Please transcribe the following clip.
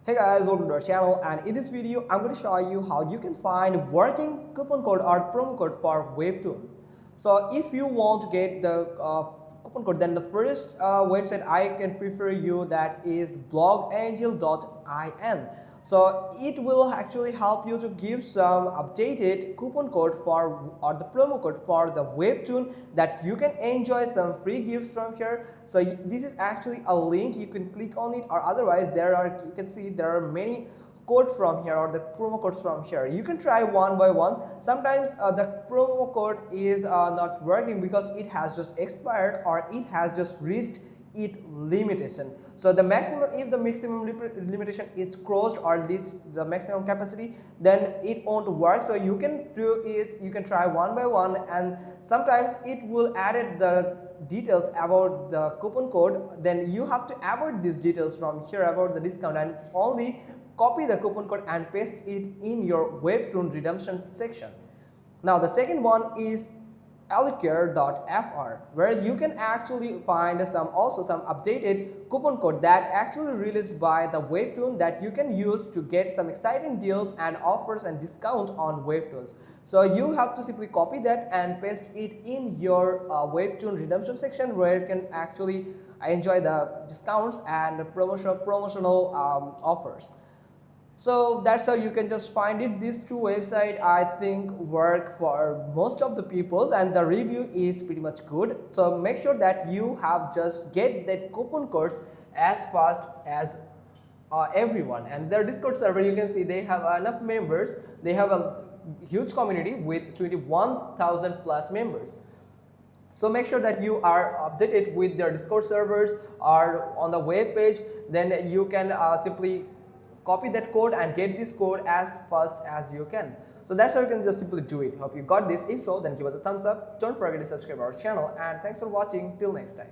Hey guys, welcome to our channel, and in this video I'm going to show you how you can find working coupon code or promo code for Webtoon. So if you want to get the coupon code, then the first website I can prefer you that is blogangel.in. So it will actually help you to give some updated coupon code for or the promo code for the Webtoon that you can enjoy some free gifts from here. So this is actually a link, you can click on it, or otherwise you can see there are many code from here or the promo codes from here. You can try one by one. Sometimes the promo code is not working because it has just expired or it has just reached its limitation. So the maximum, if the maximum limitation is crossed or reached the maximum capacity, then it won't work. So you can do is you can try one by one, and sometimes it will add the details about the coupon code. Then you have to avoid these details from here about the discount and only copy the coupon code and paste it in your Webtoon redemption section. Now the second one is allocare.fr, where you can actually find some updated coupon code that actually released by the Webtoon that you can use to get some exciting deals and offers and discounts on Webtoons. So you have to simply copy that and paste it in your Webtoon redemption section, where you can actually enjoy the discounts and the promotional offers. So that's how you can just find it. These two websites I think work for most of the peoples, and the review is pretty much good. So make sure that you have just get that coupon codes as fast as everyone. And their Discord server, you can see they have enough members. They have a huge community with 21,000 plus members. So make sure that you are updated with their Discord servers or on the web page. Then you can simply copy that code and get this code as fast as you can. So that's how you can just simply do it. Hope you got this. If so, then give us a thumbs up. Don't forget to subscribe our channel, and thanks for watching. Till next time.